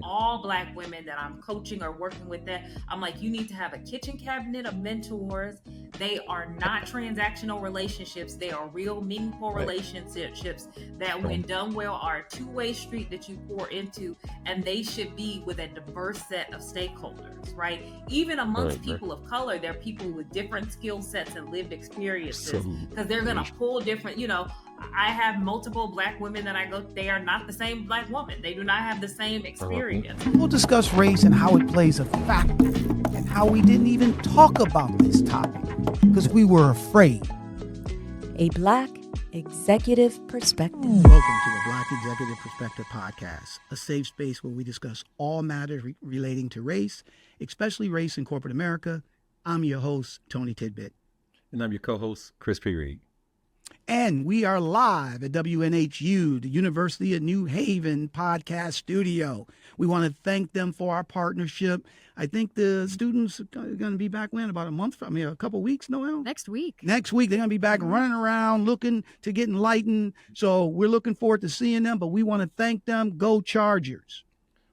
all Black women that I'm coaching or working with, that I'm like, you need to have a kitchen cabinet of mentors. They are not transactional relationships. They are real, meaningful relationships that, when done well, are a two-way street that you pour into, and they should be with a diverse set of stakeholders, right? Even amongst people of color, there are people with different skill sets and lived experiences, because they're going to pull different, I have multiple Black women that I go, they are not the same Black woman. They do not have the same experience. We'll discuss race and how it plays a factor, and how we didn't even talk about this topic because we were afraid. A Black Executive Perspective. Welcome to the Black Executive Perspective Podcast, a safe space where we discuss all matters relating to race, especially race in corporate America. I'm your host, Tony Tidbit. And I'm your co-host, Chris P. Reed. And we are live at WNHU, the University of New Haven podcast studio. We want to thank them for our partnership. I think the students are going to be back when? About a couple weeks, Noel? Next week. Next week, they're going to be back running around, looking to get enlightened. So we're looking forward to seeing them, but we want to thank them. Go Chargers.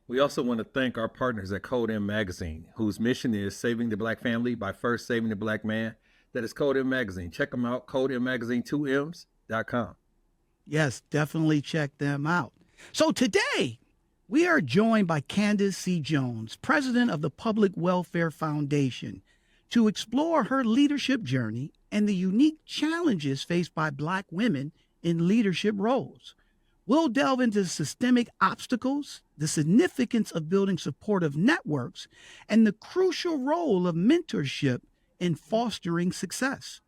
We also want to thank our partners at Code M Magazine, whose mission is saving the Black family by first saving the Black man. That is Code M Magazine. Check them out, codemmagazine2ms.com. Yes, definitely check them out. So today, we are joined by Candice C. Jones, president of the Public Welfare Foundation, to explore her leadership journey and the unique challenges faced by Black women in leadership roles. We'll delve into systemic obstacles, the significance of building supportive networks, and the crucial role of mentorship in fostering success.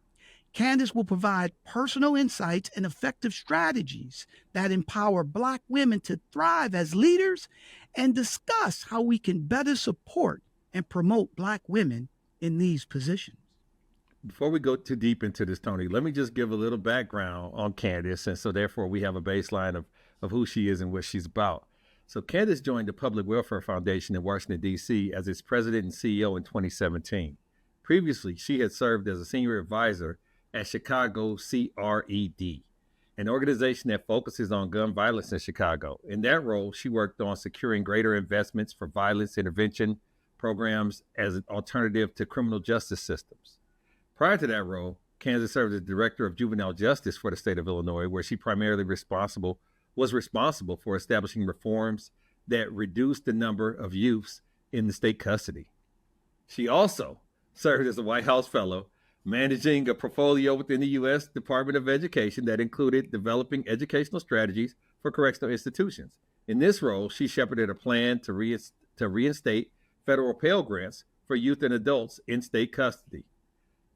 Candice will provide personal insights and effective strategies that empower Black women to thrive as leaders, and discuss how we can better support and promote Black women in these positions. Before we go too deep into this, Tony, let me just give a little background on Candice, and so therefore we have a baseline of who she is and what she's about. So Candice joined the Public Welfare Foundation in Washington, D.C. as its president and CEO in 2017. Previously, she had served as a senior advisor at Chicago CRED, an organization that focuses on gun violence in Chicago. In that role, she worked on securing greater investments for violence intervention programs as an alternative to criminal justice systems. Prior to that role, Candice served as director of juvenile justice for the state of Illinois, where she primarily was responsible for establishing reforms that reduced the number of youths in the state custody. She also served as a White House Fellow, managing a portfolio within the U.S. Department of Education that included developing educational strategies for correctional institutions. In this role, she shepherded a plan to reinstate federal Pell Grants for youth and adults in state custody.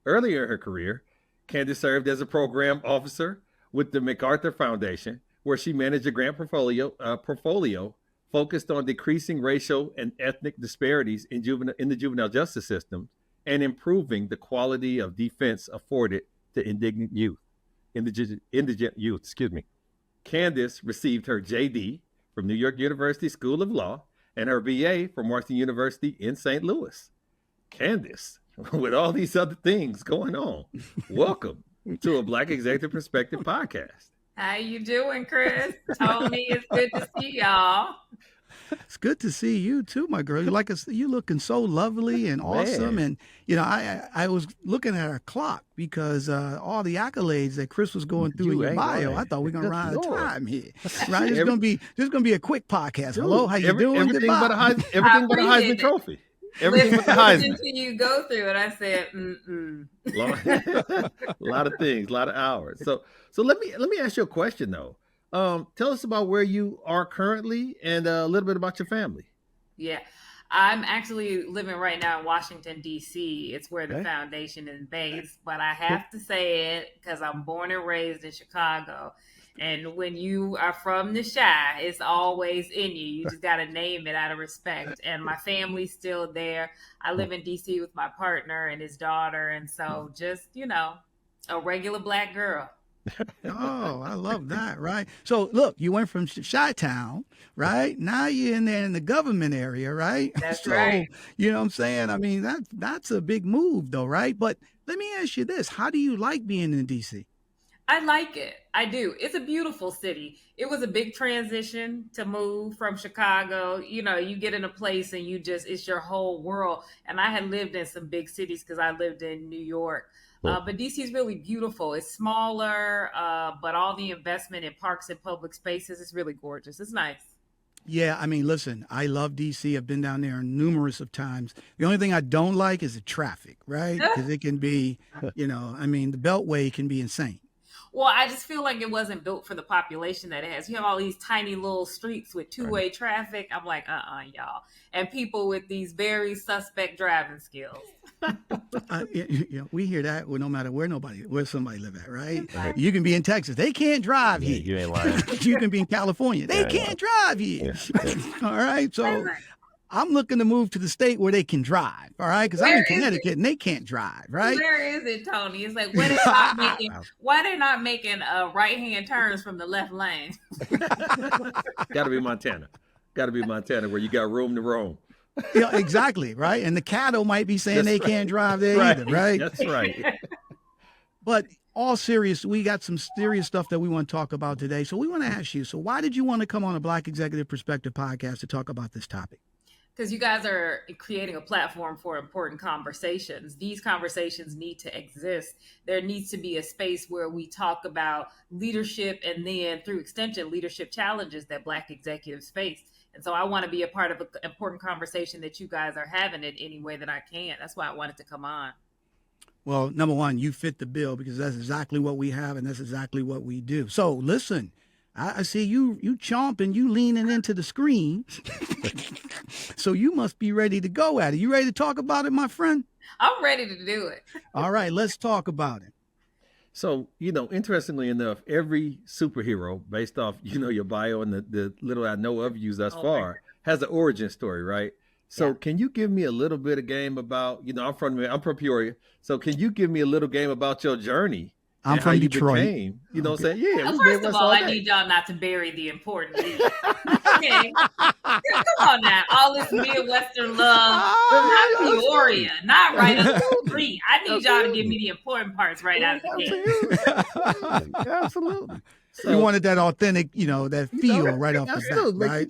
Earlier in her career, Candice served as a program officer with the MacArthur Foundation, where she managed a grant portfolio focused on decreasing racial and ethnic disparities in the juvenile justice system, and improving the quality of defense afforded to indigent youth. Candice received her JD from New York University School of Law and her BA from Washington University in St. Louis. Candice, with all these other things going on, welcome to a Black Executive Perspective podcast. How you doing, Chris? Tony, it's good to see y'all. It's good to see you too, my girl. You're looking so lovely and awesome. Man. And I was looking at our clock because all the accolades that Chris was going through in your bio, right. I thought we were gonna run out of time here. Right? This is gonna be a quick podcast. Dude, How you doing? Everything but a Heisman Trophy. Everything but the Heisman. Until you go through it, I said, A lot of things, a lot of hours. So let me ask you a question though. Tell us about where you are currently and a little bit about your family. Yeah, I'm actually living right now in Washington, D.C. It's where the foundation is based, but I have to say it because I'm born and raised in Chicago. And when you are from the Chi, it's always in you. You just got to name it out of respect. And my family's still there. I live in D.C. with my partner and his daughter. And so just, a regular Black girl. Oh, I love that, right? So look, you went from Chi-Town, right? Now you're in there in the government area, right? That's right. You know what I'm saying? I mean, that's a big move though, right? But let me ask you this. How do you like being in DC? I like it. I do. It's a beautiful city. It was a big transition to move from Chicago. You know, you get in a place and it's your whole world. And I had lived in some big cities because I lived in New York. But DC is really beautiful. It's smaller, but all the investment in parks and public spaces is really gorgeous. It's nice. Yeah, I mean, listen, I love DC. I've been down there numerous of times. The only thing I don't like is the traffic, right? Because it can be, I mean, the Beltway can be insane. Well, I just feel like it wasn't built for the population that it has. You have all these tiny little streets with two-way traffic. I'm like, y'all. And people with these very suspect driving skills. We hear that no matter where somebody live at, right? You can be in Texas. They can't drive here. You ain't lying. You can be in California. They can't drive here. All right. So I'm looking to move to the state where they can drive. All right. Because I'm in Connecticut and they can't drive. Right. Where is it, Tony? It's like, why they not making right-hand turns from the left lane? Got to be Montana. Where you got room to roam. Yeah, exactly, right? And the cattle might be saying they can't drive there either, right? That's right. But all serious, we got some serious stuff that we want to talk about today. So we want to ask you, so why did you want to come on a Black Executive Perspective podcast to talk about this topic? Because you guys are creating a platform for important conversations. These conversations need to exist. There needs to be a space where we talk about leadership and then, through extension, leadership challenges that Black executives face. And so I want to be a part of an important conversation that you guys are having in any way that I can. That's why I wanted to come on. Well, number one, you fit the bill because that's exactly what we have and that's exactly what we do. So listen, I see you chomping, you leaning into the screen. So you must be ready to go at it. You ready to talk about it, my friend? I'm ready to do it. All right, let's talk about it. So, interestingly enough, every superhero, based off, your bio and the little I know of you thus far, has an origin story, right? So can you give me a little bit of game about, I'm from Peoria. So can you give me a little game about your journey? I'm from Detroit. Became, what I'm saying? Yeah. Well, first of all, I need y'all not to bury the important details. Okay. Come on now. All this Midwestern love. Not Peoria. Not right up the street. I need y'all to give me the important parts right out of the gate. Absolutely. So, you wanted that authentic, that feel right off the bat, right?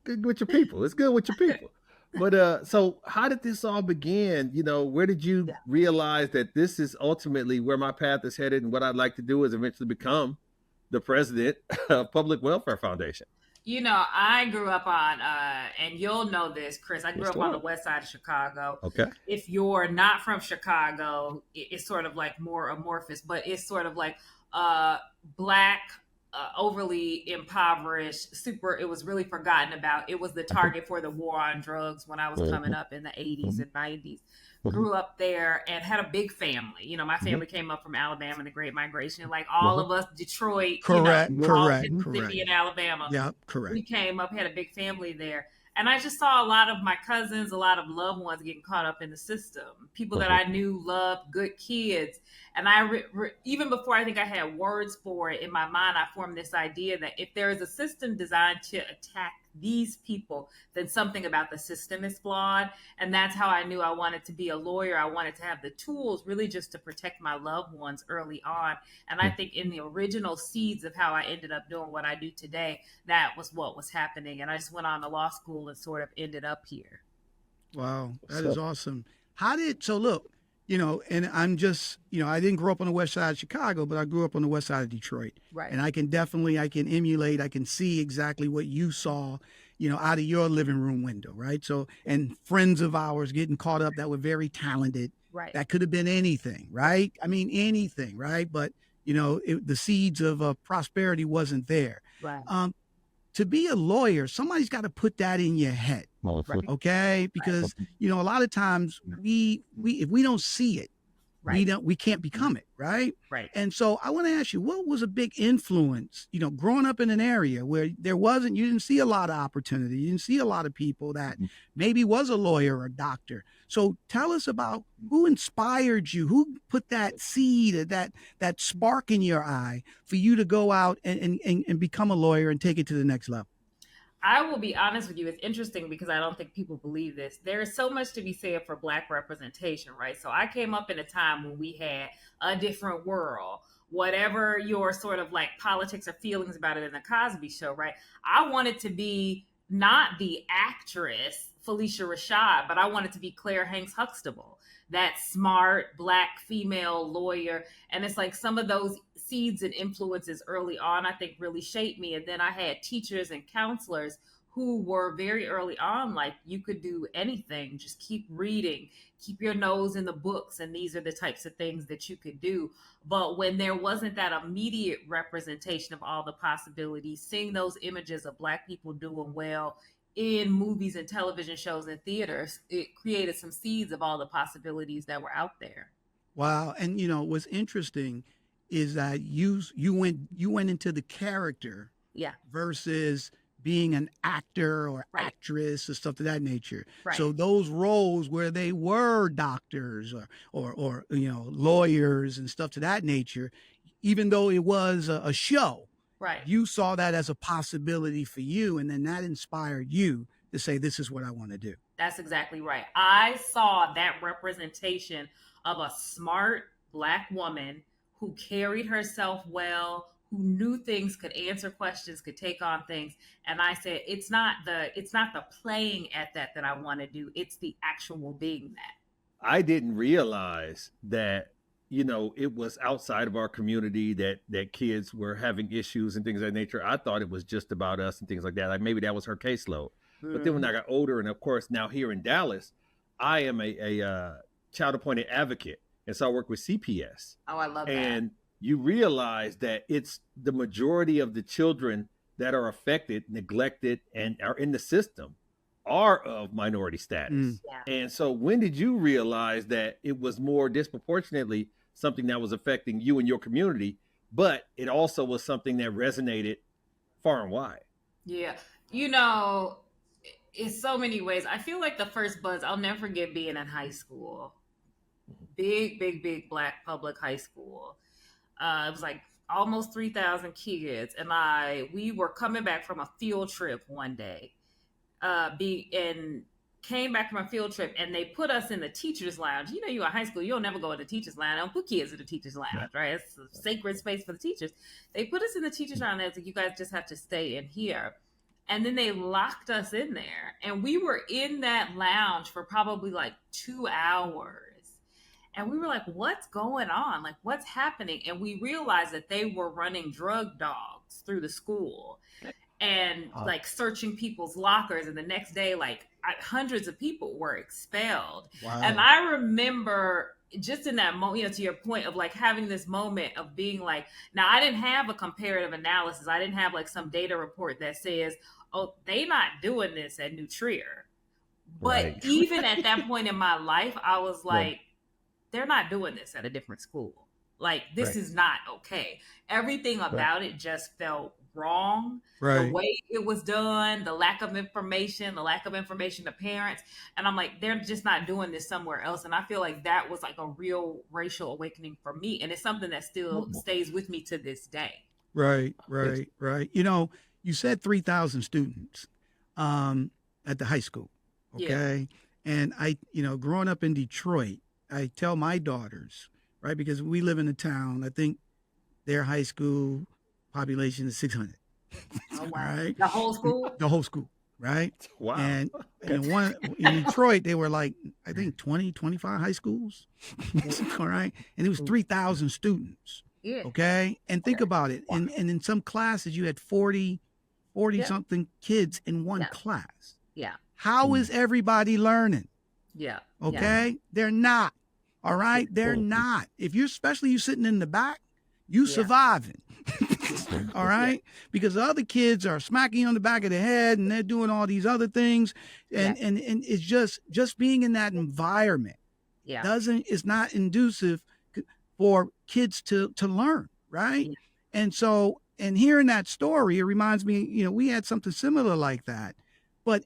Good with your people. It's good with your people. But so how did this all begin? Where did you realize that this is ultimately where my path is headed and what I'd like to do is eventually become the president of Public Welfare Foundation? I grew up on, and you'll know this, Chris, I grew up on the west side of Chicago. Okay. If you're not from Chicago, it's sort of like more amorphous, but it's sort of like Black, overly impoverished, it was really forgotten about. It was the target for the war on drugs when I was coming up in the 80s and 90s. Grew up there and had a big family. My family came up from Alabama in the Great Migration. Like all of us, Detroit, correct. Mississippi and Alabama. Yeah, correct. We came up, had a big family there. And I just saw a lot of my cousins, a lot of loved ones getting caught up in the system. People that I knew loved good kids. And even before I think I had words for it in my mind, I formed this idea that if there is a system designed to attack these people, then something about the system is flawed. And that's how I knew I wanted to be a lawyer. I wanted to have the tools really just to protect my loved ones early on. And I think in the original seeds of how I ended up doing what I do today, that was what was happening. And I just went on to law school and sort of ended up here. Wow, that is awesome. So look, and I'm just, I didn't grow up on the west side of Chicago, but I grew up on the west side of Detroit. Right. And I can emulate, I can see exactly what you saw, out of your living room window, right? So, and friends of ours getting caught up that were very talented. Right. That could have been anything, right? I mean, anything, right? But, the seeds of prosperity wasn't there. Right. To be a lawyer, somebody's got to put that in your head. Okay. Because, a lot of times if we don't see it, we can't become it. Right. Right. And so I want to ask you, what was a big influence, growing up in an area where you didn't see a lot of opportunity. You didn't see a lot of people that maybe was a lawyer or a doctor. So tell us about who inspired you, who put that seed, that spark in your eye for you to go out and become a lawyer and take it to the next level. I will be honest with you. It's interesting because I don't think people believe this. There is so much to be said for Black representation, right? So I came up in a time when we had a different world, whatever your sort of like politics or feelings about it in the Cosby Show, right? I wanted to be not the actress Felicia Rashad, but I wanted to be Claire Hanks Huxtable, that smart Black female lawyer. And it's like some of those seeds and influences early on, I think really shaped me. And then I had teachers and counselors who were very early on like, you could do anything, just keep reading, keep your nose in the books, and these are the types of things that you could do. But when there wasn't that immediate representation of all the possibilities, seeing those images of Black people doing well in movies and television shows and theaters, it created some seeds of all the possibilities that were out there. Wow. And what's interesting is that you went into the character versus being an actor or actress or stuff of that nature. Right. So those roles where they were doctors or lawyers and stuff to that nature, even though it was a show, you saw that as a possibility for you, and then that inspired you to say, this is what I want to do. That's exactly right. I saw that representation of a smart Black woman who carried herself well, who knew things, could answer questions, could take on things. And I said, it's not the playing at that I want to do. It's the actual being that. I didn't realize that, it was outside of our community that kids were having issues and things of that nature. I thought it was just about us and things like that. Like maybe that was her caseload. But then when I got older, and of course now here in Dallas, I am a child appointed advocate. And so I work with CPS. Oh, I love that. And you realize that it's the majority of the children that are affected, neglected, and are in the system are of minority status. Yeah. And so when did you realize that it was more disproportionately something that was affecting you and your community, but it also was something that resonated far and wide? Yeah. In so many ways, I feel like the first buzz, I'll never forget being in high school. Big Black public high school. It was like almost 3,000 kids. And we were coming back from a field trip one day. And came back from a field trip, and they put us in the teacher's lounge. You're in high school, you'll never go in the teacher's lounge. They don't put kids in the teacher's lounge, right? It's a sacred space for the teachers. They put us in the teacher's lounge, and they was like, you guys just have to stay in here. And then they locked us in there, and we were in that lounge for probably like 2 hours. And we were like, what's going on? Like, what's happening? And we realized that they were running drug dogs through the school and like searching people's lockers. And the next day, like hundreds of people were expelled. Wow. And I remember just in that moment, to your point of like having this moment of being like, now I didn't have a comparative analysis. I didn't have like some data report that says, oh, they not doing this at New Trier. But even at that point in my life, I was like, they're not doing this at a different school. Like, this is not okay. Everything about it just felt wrong. The way it was done, the lack of information to parents. And I'm like, they're just not doing this somewhere else. And I feel like that was like a real racial awakening for me. And it's something that still stays with me to this day. Right. You said 3,000 students at the high school. Okay. Yeah. And I, growing up in Detroit, I tell my daughters, right, because we live in a town, I think their high school population is 600. Oh, wow. Right? The whole school? The whole school, right? Wow. And in Detroit, they were like, I think 20, 25 high schools. All right. And it was 3,000 students. Yeah. Okay. And think about it. And in some classes, you had 40 something kids in one class. Yeah. How is everybody learning? Yeah. Okay. Yeah. They're not. All right. They're not. If you're, especially you sitting in the back, you surviving. All right. Because the other kids are smacking you on the back of the head and they're doing all these other things. And it's just being in that environment. Yeah. It's not inducive for kids to learn. Right. Yeah. And so, and hearing that story, it reminds me, we had something similar like that. But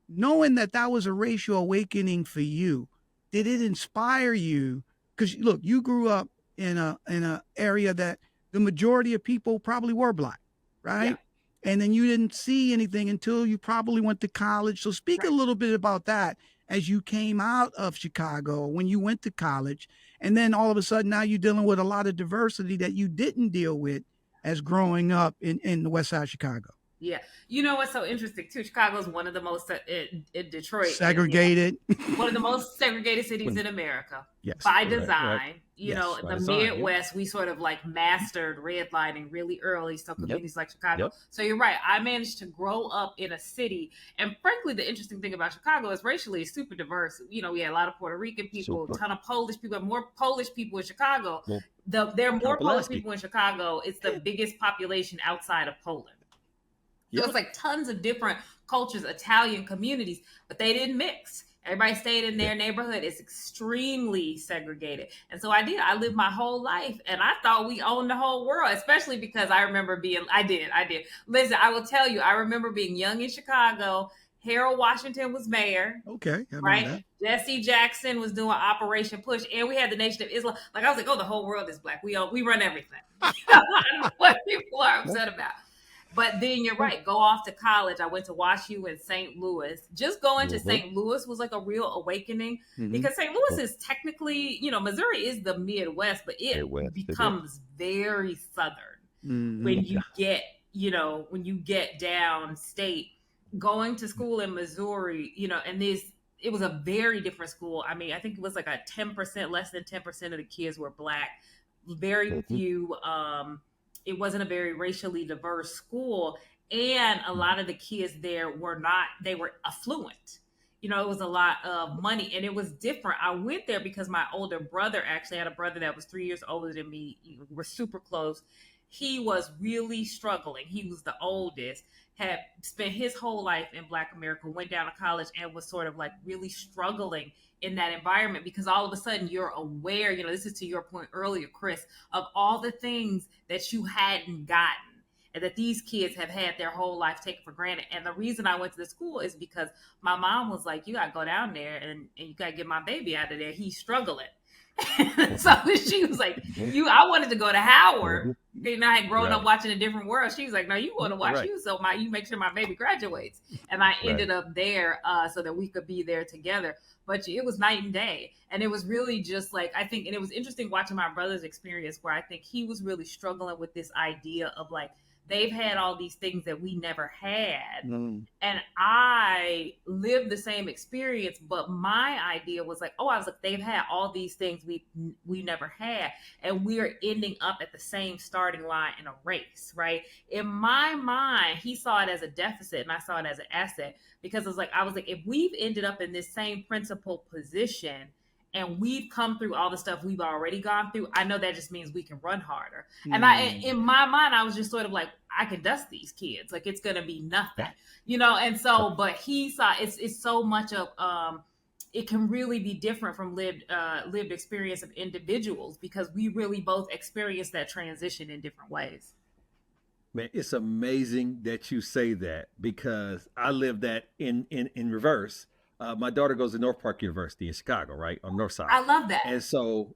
knowing that was a racial awakening for you, did it inspire you? Because look, you grew up in a area that the majority of people probably were Black, right? and then you didn't see anything until you probably went to college. So speak a little bit about that as you came out of Chicago, when you went to college, and then all of a sudden now you're dealing with a lot of diversity that you didn't deal with as growing up in the West Side of Chicago. Yeah. You know what's so interesting too? Chicago's one of the most, in Detroit, segregated. One of the most segregated cities in America. Yes. By design. Right. You know, the Midwest, we sort of like mastered redlining really early. So communities like Chicago. So you're right. I managed to grow up in a city. And frankly, the interesting thing about Chicago is racially it's super diverse. You know, we had a lot of Puerto Rican people, a ton of Polish people, more Polish people in Chicago. There are more Polish people in Chicago. It's the biggest population outside of Poland. So it's like tons of different cultures, Italian communities, but they didn't mix. Everybody stayed in their neighborhood. It's extremely segregated. And so I lived my whole life and I thought we owned the whole world, especially because I remember I did. Listen, I will tell you, I remember being young in Chicago. Harold Washington was mayor. Okay. Right. Jesse Jackson was doing Operation Push. And we had the Nation of Islam. Like I was like, oh, the whole world is black. We run everything. I don't know what people are upset about. But then you're right. Go off to college. I went to WashU in St. Louis. Just going to St. Louis was like a real awakening because St. Louis is technically, Missouri is the Midwest, but it becomes very Southern when you get, when you get downstate. Going to school in Missouri, and it was a very different school. I mean, I think it was like a 10%, less than 10% of the kids were black. Very few. It wasn't a very racially diverse school. And a lot of the kids there they were affluent. It was a lot of money and it was different. I went there because my older brother actually had a brother that was 3 years older than me. We're super close. He was really struggling. He was the oldest, had spent his whole life in Black America, went down to college and was sort of like really struggling in that environment because all of a sudden you're aware, this is to your point earlier, Chris, of all the things that you hadn't gotten and that these kids have had their whole life taken for granted. And the reason I went to the school is because my mom was like, you got to go down there and you got to get my baby out of there. He's struggling. So she was like, I wanted to go to Howard. I had grown up watching A Different World. She was like, no, you want to watch you. So you make sure my baby graduates. And I ended up there so that we could be there together. But it was night and day. And it was really just like, I think, and it was interesting watching my brother's experience where I think he was really struggling with this idea of like, they've had all these things that we never had. And I lived the same experience, but my idea was like, I was like, they've had all these things we never had. And we're ending up at the same starting line in a race, right? In my mind, he saw it as a deficit and I saw it as an asset because I was like, if we've ended up in this same principal position, and we've come through all the stuff we've already gone through, I know that just means we can run harder. And in my mind, I was just sort of like, I can dust these kids. Like, it's going to be nothing, And so, but he saw it's so much of, it can really be different from lived experience of individuals because we really both experience that transition in different ways. Man, it's amazing that you say that because I live that in reverse. My daughter goes to North Park University in Chicago, right? On the north side. I love that. And so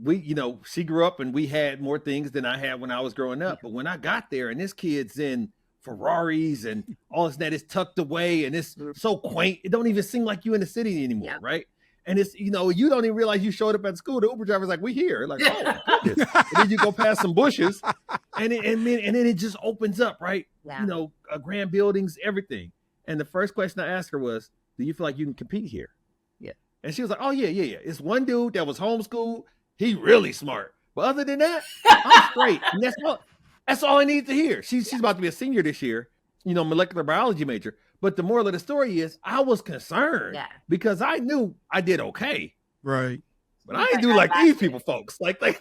we, she grew up and we had more things than I had when I was growing up. But when I got there and this kid's in Ferraris and all this, that is tucked away and it's so quaint. It don't even seem like you in the city anymore, right? And it's, you don't even realize you showed up at school. The Uber driver's like, we here. Like, oh my goodness. And then you go past some bushes and then it just opens up, right? Yeah. Grand buildings, everything. And the first question I asked her was, do you feel like you can compete here? Yeah. And she was like, oh, yeah. It's one dude that was homeschooled. He really smart. But other than that, I'm straight. And that's all I need to hear. She's about to be a senior this year, molecular biology major. But the moral of the story is I was concerned because I knew I did okay. Right. But I didn't do like these people, folks. Like, but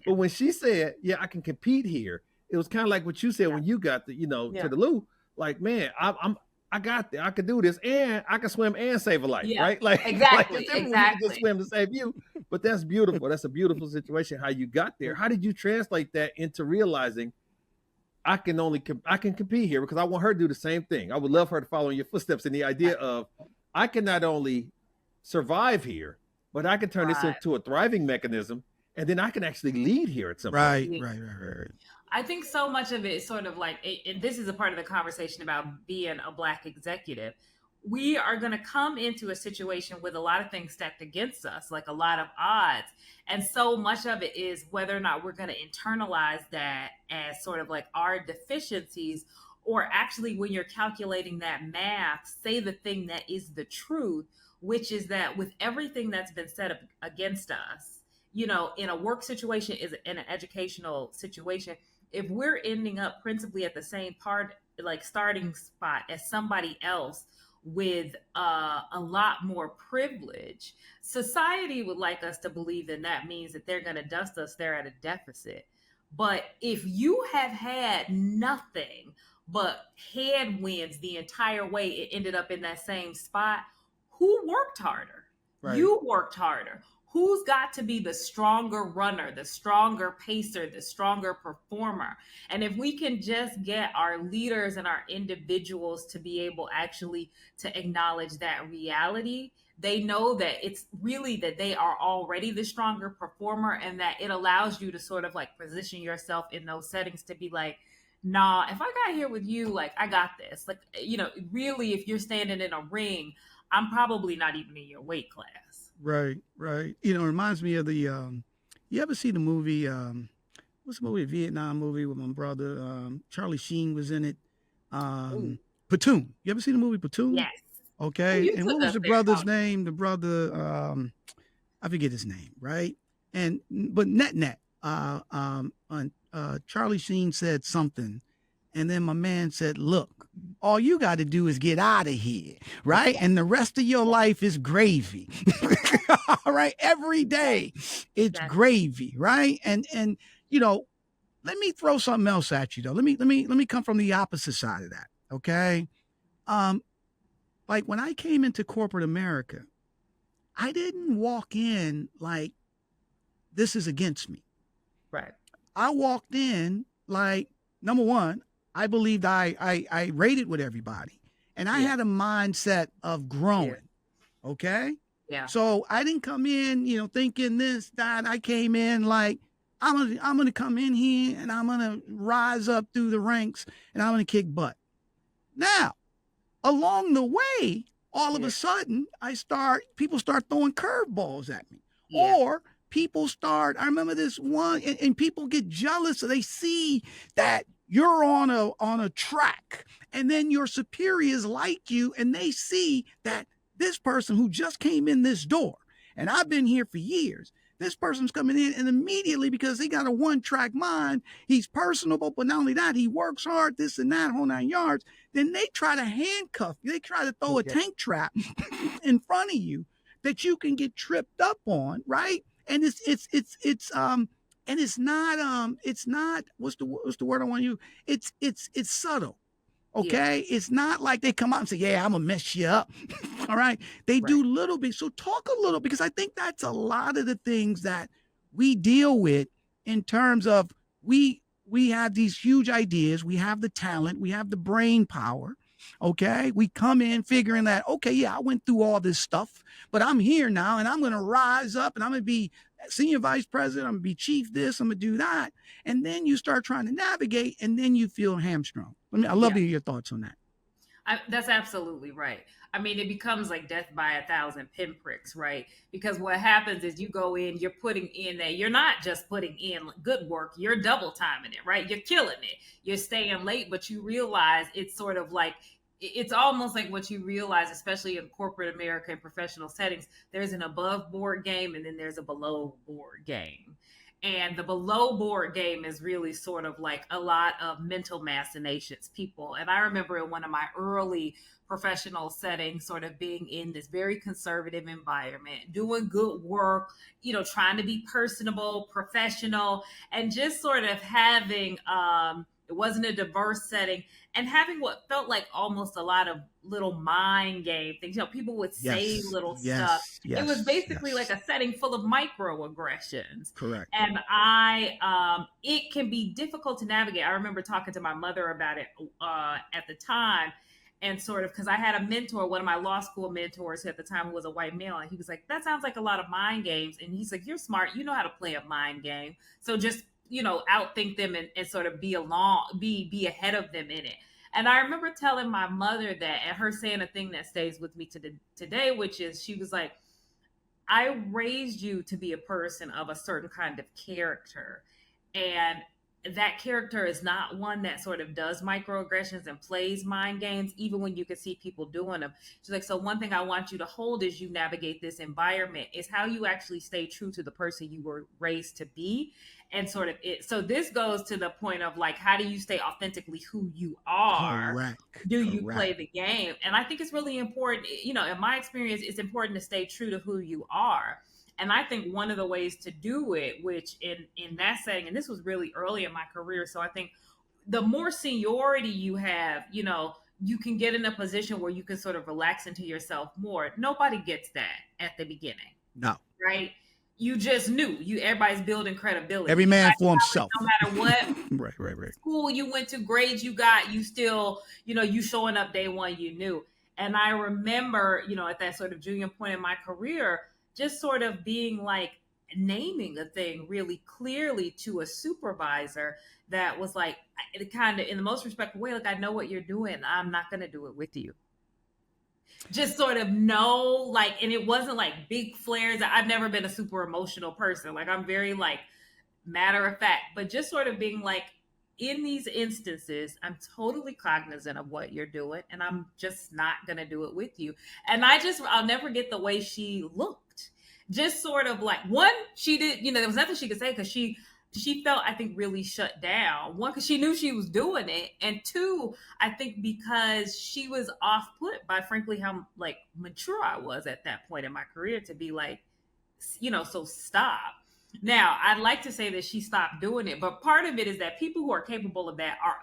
when she said, yeah, I can compete here, it was kind of like what you said when you got to the loo. Like, man, I got there. I could do this, and I can swim and save a life, right? Like exactly. You just swim to save you. But that's beautiful. That's a beautiful situation. How you got there? How did you translate that into realizing I can compete here because I want her to do the same thing. I would love her to follow in your footsteps in the idea of I can not only survive here, but I can turn this into a thriving mechanism, and then I can actually lead here at some point. Right. I think so much of it is sort of like, and this is a part of the conversation about being a Black executive. We are going to come into a situation with a lot of things stacked against us, like a lot of odds. And so much of it is whether or not we're going to internalize that as sort of like our deficiencies, or actually, when you're calculating that math, say the thing that is the truth, which is that with everything that's been set up against us, in a work situation, is in an educational situation, if we're ending up principally at the same part, like starting spot as somebody else with a lot more privilege, society would like us to believe that means that they're going to dust us there at a deficit. But if you have had nothing but headwinds the entire way, it ended up in that same spot, who worked harder? Right. You worked harder. Who's got to be the stronger runner, the stronger pacer, the stronger performer? And if we can just get our leaders and our individuals to be able actually to acknowledge that reality, they know that it's really that they are already the stronger performer, and that it allows you to sort of like position yourself in those settings to be like, nah, if I got here with you, like, I got this. Like, really, if you're standing in a ring, I'm probably not even in your weight class. Right, right. It reminds me of the, you ever see the movie, what's the movie, Vietnam movie with my brother, Charlie Sheen was in it, Platoon. You ever see the movie Platoon? Yes. Okay. You And what took was us the there, brother's Tony. name? The brother, I forget his name, right? But net, Charlie Sheen said something, and then my man said, "Look, all you got to do is get out of here, right? And the rest of your life is gravy." All right, every day it's That's gravy, right? And let me throw something else at you though. Let me come from the opposite side of that, okay? Like when I came into corporate America, I didn't walk in like this is against me. right. I walked in like, number one, I believed I rated with everybody, and I had a mindset of growing. Okay. Yeah. So I didn't come in, thinking this, that. I came in like, I'm gonna come in here and I'm gonna rise up through the ranks and I'm gonna kick butt. Now, along the way, all of a sudden, people start throwing curveballs at me. Yeah. Or people start, I remember this one, and people get jealous. So they see that you're on a track, and then your superiors like you, and they see that this person who just came in this door, and I've been here for years, this person's coming in, and immediately, because he got a one-track mind, he's personable, but not only that, he works hard, this and that, whole 9 yards. Then they try to handcuff you. They try to throw a tank trap in front of you that you can get tripped up on, right? And it's not what's the word I want to use? It's subtle. Okay, it's not like they come out and say, "Yeah, I'm gonna mess you up." All right, they do little bit. So talk a little, because I think that's a lot of the things that we deal with in terms of we have these huge ideas, we have the talent, we have the brain power. Okay, we come in figuring that, okay, yeah, I went through all this stuff, but I'm here now, and I'm going to rise up, and I'm going to be senior vice president, I'm going to be chief this, I'm going to do that. And then you start trying to navigate, and then you feel hamstrung. I love to hear your thoughts on that. That's absolutely right. I mean, it becomes like death by 1,000 pinpricks, right? Because what happens is you go in, you're putting in that, you're not just putting in good work, you're double timing it, right? You're killing it. You're staying late, but you realize it's sort of like, it's almost like what you realize, especially in corporate America and professional settings, there's an above board game and then there's a below board game. And the below board game is really sort of like a lot of mental machinations, people. And I remember in one of my early professional settings, sort of being in this very conservative environment, doing good work, trying to be personable, professional, and just sort of having, it wasn't a diverse setting, and having what felt like almost a lot of little mind game things. People would say little stuff. It was basically like a setting full of microaggressions. Correct. And it can be difficult to navigate. I remember talking to my mother about it at the time, and sort of, because I had a mentor, one of my law school mentors at the time, who was a white male, and he was like, "That sounds like a lot of mind games." And he's like, "You're smart. You know how to play a mind game. So just outthink them and sort of be ahead of them in it. And I remember telling my mother that, and her saying a thing that stays with me today, which is, she was like, I raised you to be a person of a certain kind of character. And that character is not one that sort of does microaggressions and plays mind games, even when you can see people doing them. She's like, so one thing I want you to hold as you navigate this environment is how you actually stay true to the person you were raised to be. And sort of so this goes to the point of like, how do you stay authentically who you are? Correct. Do you play the game? And I think it's really important, in my experience, it's important to stay true to who you are. And I think one of the ways to do it, which in that setting, and this was really early in my career, so I think the more seniority you have, you can get in a position where you can sort of relax into yourself more. Nobody gets that at the beginning. No. Right? You just knew. Everybody's building credibility. Every man for himself. No matter what right. school you went to, grades you got, you still, you showing up day one, you knew. And I remember, at that sort of junior point in my career, just sort of being like naming a thing really clearly to a supervisor that was like, kind of in the most respectful way, like, I know what you're doing. I'm not going to do it with you. Just sort of know, like, and it wasn't like big flares. I've never been a super emotional person. Like, I'm very like matter of fact, but just sort of being like, in these instances, I'm totally cognizant of what you're doing, and I'm just not going to do it with you. And I'll never get the way she looked. Just sort of like, one, she did, there was nothing she could say because she felt, I think, really shut down. One, because she knew she was doing it. And two, I think because she was off put by, frankly, how like mature I was at that point in my career to be like, so stop. Now, I'd like to say that she stopped doing it, but part of it is that people who are capable of that are,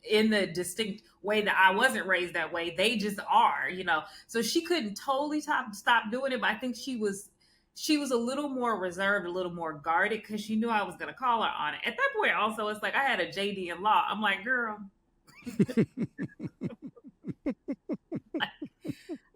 in the distinct way that I wasn't raised that way, they just are, So she couldn't totally stop doing it, but I think she was a little more reserved, a little more guarded, because she knew I was going to call her on it. At that point, also, it's like I had a JD in law. I'm like, girl.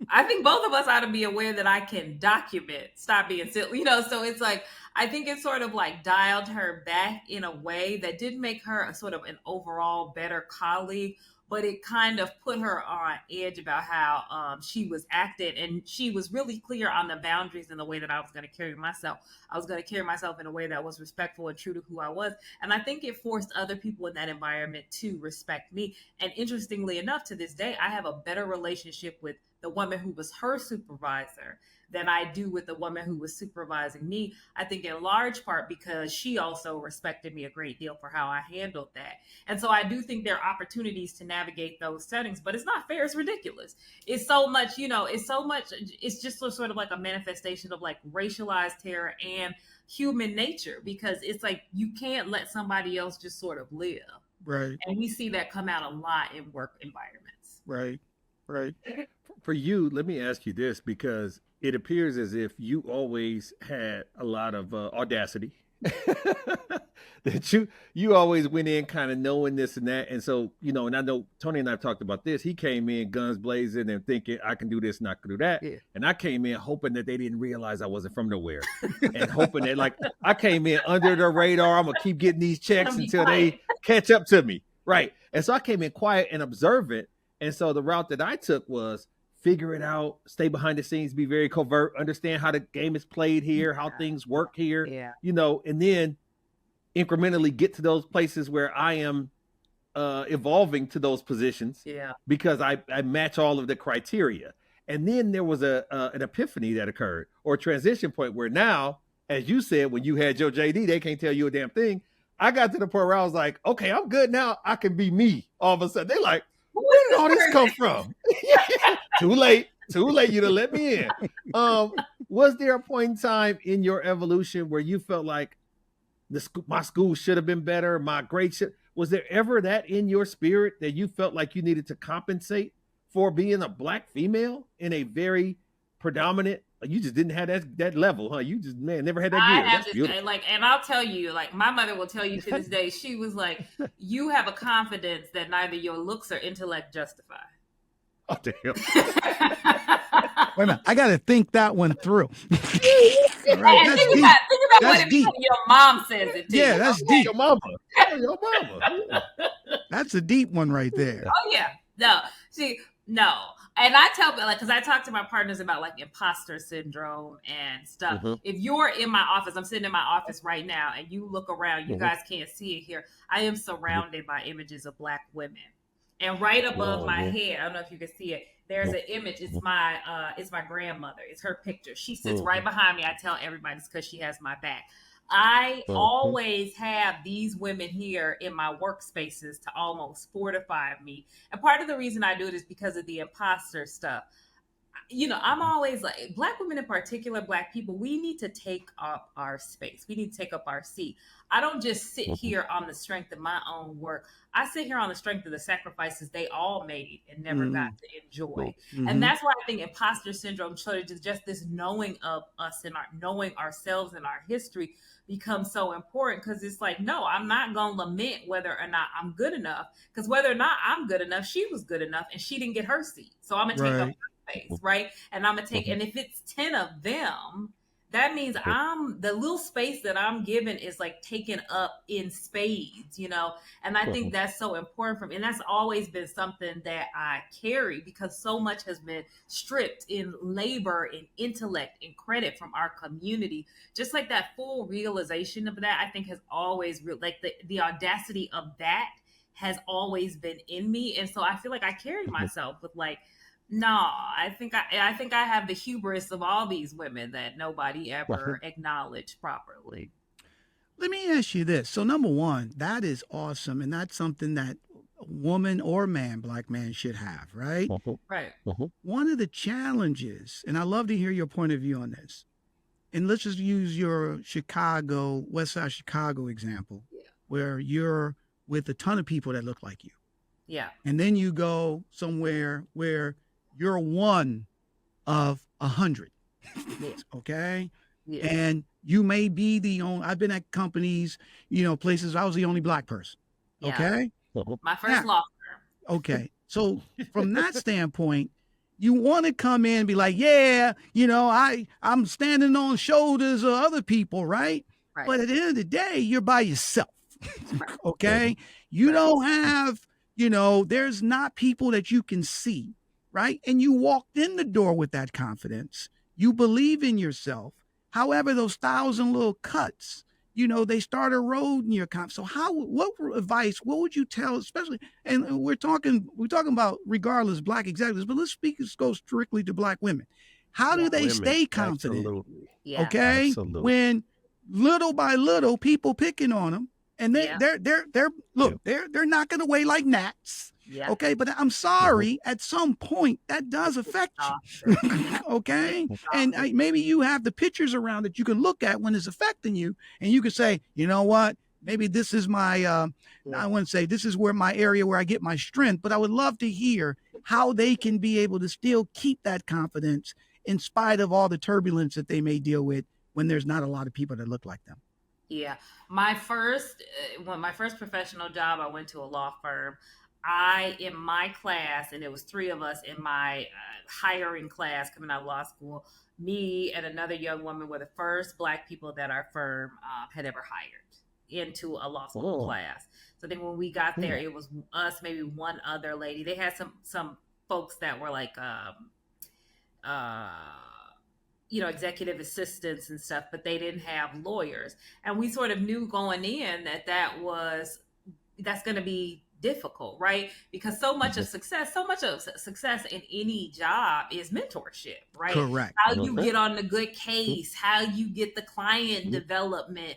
I think both of us ought to be aware that I can document, stop being silly, so it's like, I think it sort of like dialed her back in a way that didn't make her a sort of an overall better colleague, but it kind of put her on edge about how she was acting. And she was really clear on the boundaries and the way that I was going to carry myself. I was going to carry myself in a way that was respectful and true to who I was. And I think it forced other people in that environment to respect me. And interestingly enough, to this day, I have a better relationship with the woman who was her supervisor than I do with the woman who was supervising me. I think in large part because she also respected me a great deal for how I handled that. And so I do think there are opportunities to navigate those settings, but it's not fair. It's ridiculous. It's so much, it's just sort of like a manifestation of like racialized terror and human nature, because it's like, you can't let somebody else just sort of live. Right. And we see that come out a lot in work environments. Right. For you, let me ask you this, because it appears as if you always had a lot of audacity. That you always went in kind of knowing this and that. And so, and I know Tony and I have talked about this. He came in guns blazing and thinking, I can do this and I can do that. Yeah. And I came in hoping that they didn't realize I wasn't from nowhere. And hoping that, like, I came in under the radar. I'm going to keep getting these checks until they catch up to me. Right. And so I came in quiet and observant. And so the route that I took was figure it out, stay behind the scenes, be very covert, understand how the game is played here, how things work here, and then incrementally get to those places where I am evolving to those positions because I match all of the criteria. And then there was an epiphany that occurred, or a transition point where now, as you said, when you had your JD, they can't tell you a damn thing. I got to the point where I was like, okay, I'm good now. I can be me. All of a sudden, they're like, where did all this come from? Too late. You done let me in. Was there a point in time in your evolution where you felt like my school should have been better? My grades was there ever that in your spirit that you felt like you needed to compensate for being a Black female in a very predominant? You just didn't have that level, huh? You just, never had that gear. That's beautiful. And I'll tell you, like, my mother will tell you to this day, she was like, you have a confidence that neither your looks or intellect justify. Oh, damn. Wait a minute. I got to think that one through. Right, think about what it means. Your mom says it to you. Yeah, that's deep. Your mama. Oh, your mama. That's a deep one right there. Oh yeah. No. See, no. And I tell people, like, because I talk to my partners about like imposter syndrome and stuff. Mm-hmm. If you're in my office, I'm sitting in my office right now, and you look around, you guys can't see it here. I am surrounded by images of Black women, and right above my head, I don't know if you can see it. There's an image. It's my grandmother. It's her picture. She sits right behind me. I tell everybody it's because she has my back. I always have these women here in my workspaces to almost fortify me. And part of the reason I do it is because of the imposter stuff. You know, I'm always like, Black women in particular, Black people, we need to take up our space. We need to take up our seat. I don't just sit here on the strength of my own work. I sit here on the strength of the sacrifices they all made and never got to enjoy. And that's why I think imposter syndrome, just this knowing of us and knowing ourselves and our history becomes so important, because it's like, no, I'm not going to lament whether or not I'm good enough, because whether or not I'm good enough, she was good enough and she didn't get her seat. So I'm going to take up her space, right? And I'm going to take, and if it's 10 of them, that means the little space that I'm given is like taken up in spades, you know? And I think that's so important for me. And that's always been something that I carry, because so much has been stripped in labor, in intellect, in credit from our community. Just like that full realization of that, I think has always, like the audacity of that has always been in me. And so I feel like I carry myself with like, no, I think I have the hubris of all these women that nobody ever acknowledged properly. Let me ask you this. So number one, that is awesome. And that's something that a woman or man, Black man, should have, right? Right. One of the challenges, and I love to hear your point of view on this, and let's just use your Chicago, West Side Chicago example, where you're with a ton of people that look like you. Yeah. And then you go somewhere where you're one of 100. Okay. Yeah. And you may be the only, I've been at companies, you know, places I was the only Black person. Yeah. Okay. My first law firm. Okay. So from that standpoint, you want to come in and be like, yeah, you know, I'm standing on shoulders of other people. Right. But at the end of the day, you're by yourself. Okay. You don't have, you know, there's not people that you can see. Right. And you walked in the door with that confidence. You believe in yourself. However, those 1,000 little cuts, you know, they start eroding your confidence. So what advice, what would you tell, especially, and we're talking about regardless Black executives, but let's go strictly to Black women. How do they stay confident? Absolutely. Yeah. Okay. Absolutely. When little by little people picking on them, and they're knocking away like gnats. Yeah. Okay, but I'm sorry, at some point that does affect you. Okay, and maybe you have the pictures around that you can look at when it's affecting you, and you can say, you know what, maybe this is my, I wouldn't say this is where my area where I get my strength, but I would love to hear how they can be able to still keep that confidence in spite of all the turbulence that they may deal with when there's not a lot of people that look like them. Yeah, my first professional job, I went to a law firm. In my class, and it was 3 of us in my hiring class coming out of law school, me and another young woman were the first Black people that our firm had ever hired into a law school class. So then when we got there, it was us, maybe one other lady. They had some folks that were like, you know, executive assistants and stuff, but they didn't have lawyers. And we sort of knew going in that's going to be difficult, right? Because so much of success in any job is mentorship, right? Correct. How you get on the good case, how you get the client development,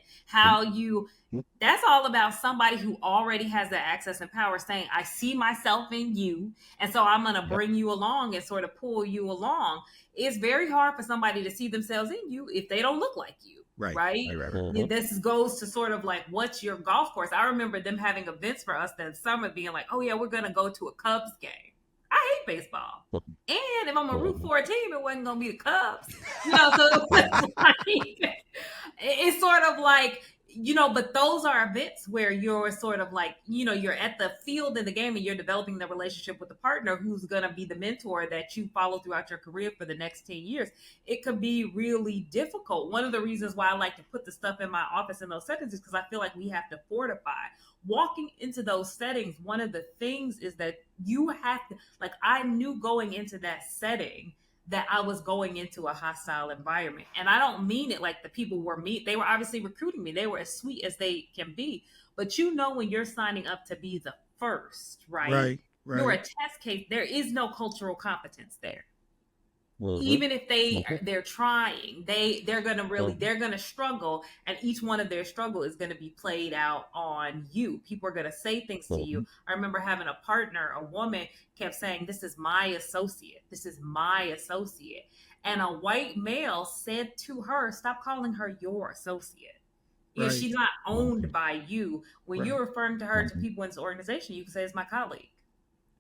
that's all about somebody who already has the access and power saying, I see myself in you, and so I'm going to bring you along and sort of pull you along. It's very hard for somebody to see themselves in you if they don't look like you. Right. This goes to sort of like, what's your golf course? I remember them having events for us that summer being like, oh yeah, we're going to go to a Cubs game. I hate baseball. And if I'm a root for a team, it wasn't going to be the Cubs. You know, so it's sort of like, but those are events where you're sort of like, you're at the field in the game and you're developing the relationship with the partner who's going to be the mentor that you follow throughout your career for the next 10 years. It could be really difficult. One of the reasons why I like to put the stuff in my office in those settings is because I feel like we have to fortify. Walking into those settings, one of the things is that you have to, like, I knew going into that setting that I was going into a hostile environment. And I don't mean it like the people were mean. They were obviously recruiting me. They were as sweet as they can be. But when you're signing up to be the first, right? Right. You're a test case. There is no cultural competence there. Mm-hmm. Even if they're trying, they're gonna struggle, and each one of their struggle is gonna be played out on you. People are gonna say things to you. I remember having a partner, a woman kept saying, "This is my associate. This is my associate," and a white male said to her, "Stop calling her your associate. Right. She's not owned by you. When Right. you're referring to her to people in this organization, you can say it's my colleague."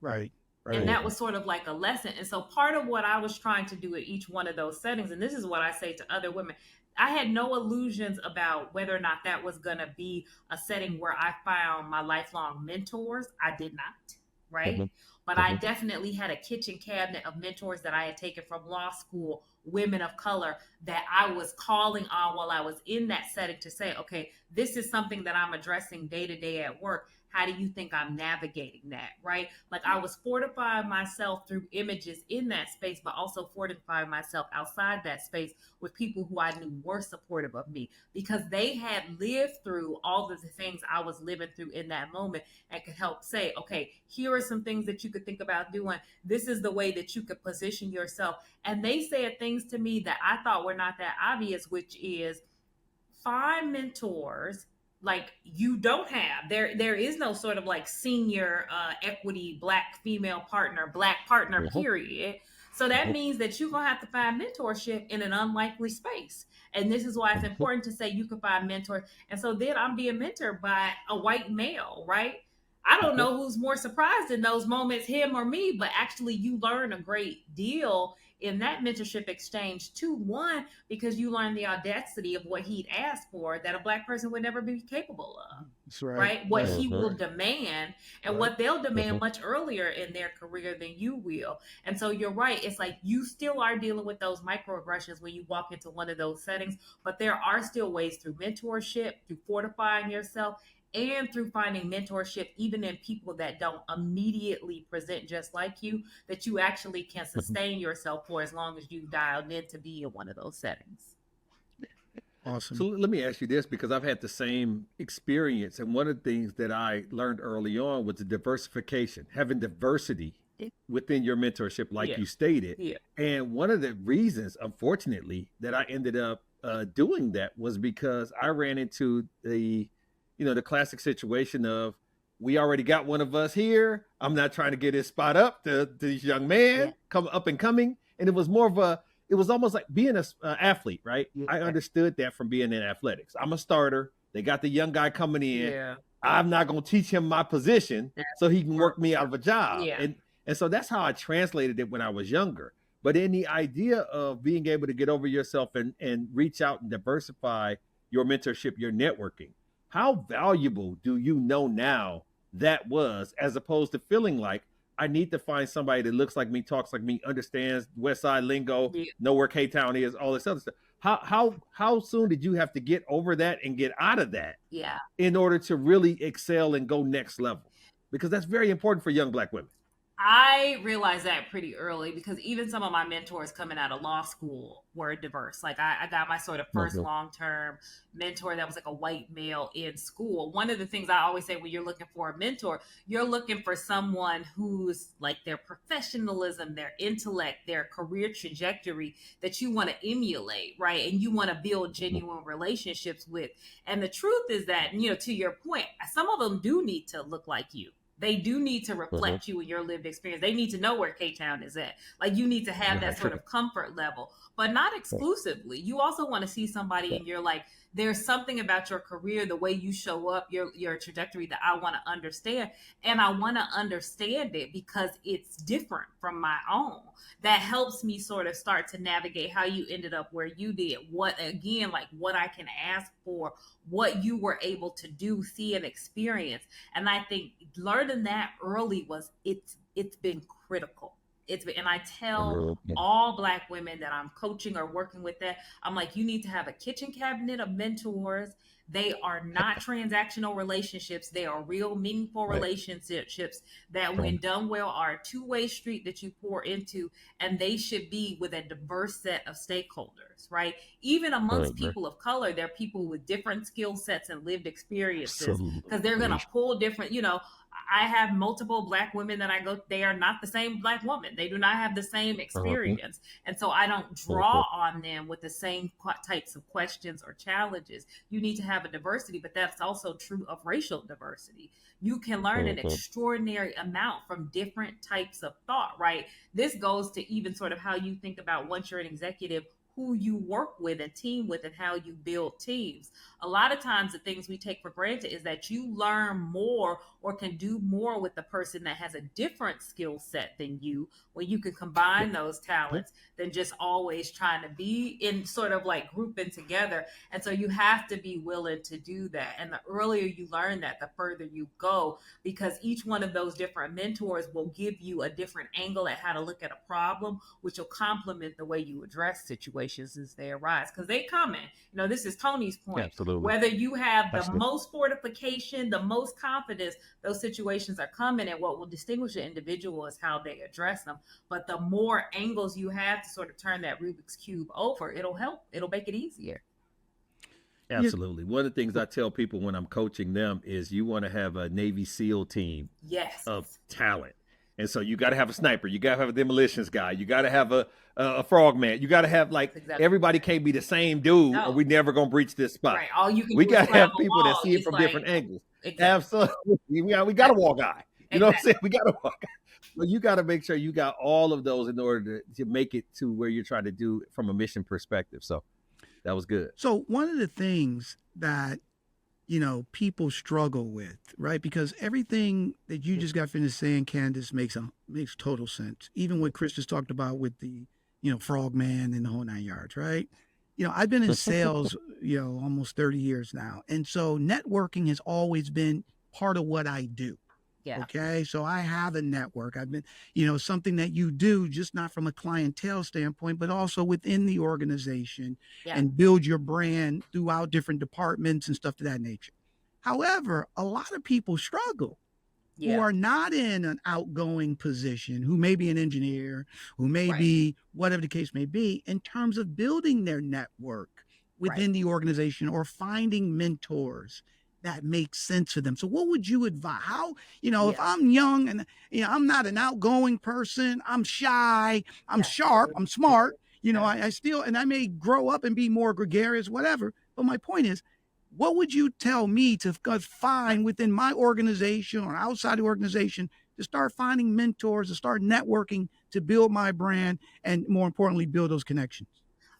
Right. And that was sort of like a lesson. And so part of what I was trying to do at each one of those settings, and this is what I say to other women, I had no illusions about whether or not that was going to be a setting where I found my lifelong mentors. I did not, right? But I definitely had a kitchen cabinet of mentors that I had taken from law school, women of color, that I was calling on while I was in that setting to say, okay, this is something that I'm addressing day to day at work. How do you think I'm navigating that, right? Like, I was fortifying myself through images in that space, but also fortifying myself outside that space with people who I knew were supportive of me, because they had lived through all of the things I was living through in that moment and could help say, okay, here are some things that you could think about doing. This is the way that you could position yourself. And they said things to me that I thought were not that obvious, which is find mentors like you don't have. There is no sort of like senior equity black partner, period. So that means that you're gonna have to find mentorship in an unlikely space. And this is why it's important to say you can find mentors. And so then I'm being mentored by a white male, right? I don't know who's more surprised in those moments, him or me, but actually you learn a great deal in that mentorship exchange too. One, because you learn the audacity of what he'd asked for that a black person would never be capable of. That's right. Right? What he will demand, and what they'll demand much earlier in their career than you will. And so you're right. It's like you still are dealing with those microaggressions when you walk into one of those settings, but there are still ways through mentorship, through fortifying yourself, and through finding mentorship, even in people that don't immediately present just like you, that you actually can sustain yourself for as long as you dialed in to be in one of those settings. Awesome. So let me ask you this, because I've had the same experience. And one of the things that I learned early on was the diversification, having diversity within your mentorship, like you stated. Yeah. And one of the reasons, unfortunately, that I ended up doing that was because I ran into the classic situation of, we already got one of us here. I'm not trying to get his spot up to this young man come up and coming. And it was it was almost like being an athlete, right? Yeah. I understood that from being in athletics. I'm a starter. They got the young guy coming in. Yeah. I'm not going to teach him my position so he can work me out of a job. Yeah. And so that's how I translated it when I was younger. But in the idea of being able to get over yourself and reach out and diversify your mentorship, your networking, how valuable do you know now that was, as opposed to feeling like I need to find somebody that looks like me, talks like me, understands West Side lingo, know where K-Town is, all this other stuff. How soon did you have to get over that and get out of that in order to really excel and go next level? Because that's very important for young Black women. I realized that pretty early, because even some of my mentors coming out of law school were diverse. Like I got my sort of first long-term mentor that was like a white male in school. One of the things I always say when you're looking for a mentor, you're looking for someone who's like their professionalism, their intellect, their career trajectory that you want to emulate, right? And you want to build genuine relationships with. And the truth is that, to your point, some of them do need to look like you. They do need to Mhm. reflect you and your lived experience. They need to know where K-Town is at. Like you need to have that Right, sort right, of comfort level, but not right, exclusively. You also want to see somebody right, and you're like, there's something about your career, the way you show up, your trajectory that I want to understand. And I want to understand it because it's different from my own. That helps me sort of start to navigate how you ended up where you did. What again, like what I can ask for, what you were able to do, see, and experience. And I think learning that early was it's been critical. It's been, and I tell mhm, all Black women that I'm coaching or working with that I'm like, you need to have a kitchen cabinet of mentors. They are not transactional relationships. They are real, meaningful right, relationships that, when right, done well, are a two-way street that you pour into, and they should be with a diverse set of stakeholders, right? Even right, amongst right. people of color, there are people with different skill sets and lived experiences because they're going Absolutely. to pull different, I have multiple Black women that I go, they are not the same Black woman. They do not have the same Mhm, experience. And so I don't mhm, draw on them with the same types of questions or challenges. You need to have a diversity, but that's also true of racial diversity. You can learn an mhm. extraordinary amount from different types of thought, right? This goes to even sort of how you think about, once you're an executive, who you work with and team with and how you build teams. A lot of times the things we take for granted is that you learn more or can do more with the person that has a different skill set than you, when you can Yep, combine those yep. talents, than just always trying to be in sort of like grouping together. And so you have to be willing to do that. And the earlier you learn that, the further you go, because each one of those different mentors will give you a different angle at how to look at a problem, which will complement the way you address situations as they arise. Because they come in, this is Tony's point. Absolutely. Whether you have the Absolutely. most fortification, the most confidence, those situations are coming, and what will distinguish an individual is how they address them. But the more angles you have to sort of turn that Rubik's Cube over, it'll help. It'll make it easier. Yeah. Absolutely. One of the things I tell people when I'm coaching them is you want to have a Navy SEAL team Yes. of talent. And so you got to have a sniper, you got to have a demolitions guy, you got to have a frogman, you got to have, like, That's exactly everybody can't be the same dude or no. we never going to breach this spot. Right. All you can We do is got to climb have a people that wall. see it It's from like different angles. exactly. Absolutely. We got a wall guy. You know what I'm Exactly. saying? We got a wall guy. But you got to make sure you got all of those in order to make it to where you're trying to do from a mission perspective. So that was good. So one of the things that people struggle with, right? Because everything that you just got finished saying, Candice, makes total sense. Even what Chris just talked about with the, frogman and the whole 9 yards, right? I've been in sales, almost 30 years now. And so networking has always been part of what I do. Yeah. Okay. So I have a network. I've been, something that you do, just not from a clientele standpoint, but also within the organization, Yeah. and build your brand throughout different departments and stuff to that nature. However, a lot of people struggle who Yeah. are not in an outgoing position, who may be an engineer, who may Right. be whatever the case may be, in terms of building their network within the organization or finding mentors that make sense for them. So what would you advise? How, if Yeah. I'm young and I'm not an outgoing person, I'm shy, I'm Yeah. sharp, I'm smart, Yeah. I still, and I may grow up and be more gregarious, whatever. But my point is, what would you tell me to find within my organization or outside the organization to start finding mentors, to start networking, to build my brand, and more importantly, build those connections?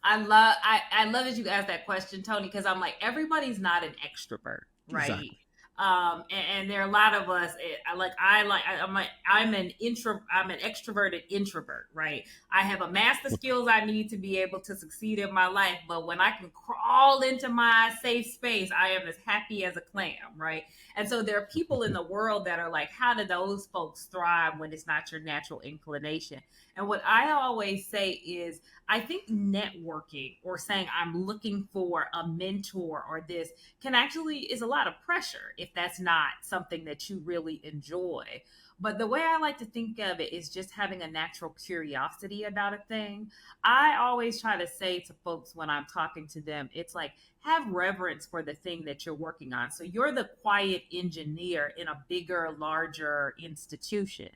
I love that you asked that question, Tony, because I'm like, everybody's not an extrovert, right? Exactly. And there are a lot of us. I'm an extroverted introvert, right? I have amassed the skills I need to be able to succeed in my life, but when I can crawl into my safe space, I am as happy as a clam, right? And so there are people in the world that are like, how do those folks thrive when it's not your natural inclination? And what I always say is, I think networking or saying I'm looking for a mentor or this is a lot of pressure if that's not something that you really enjoy. But the way I like to think of it is just having a natural curiosity about a thing. I always try to say to folks when I'm talking to them, it's like, have reverence for the thing that you're working on. So you're the quiet engineer in a bigger, larger institution.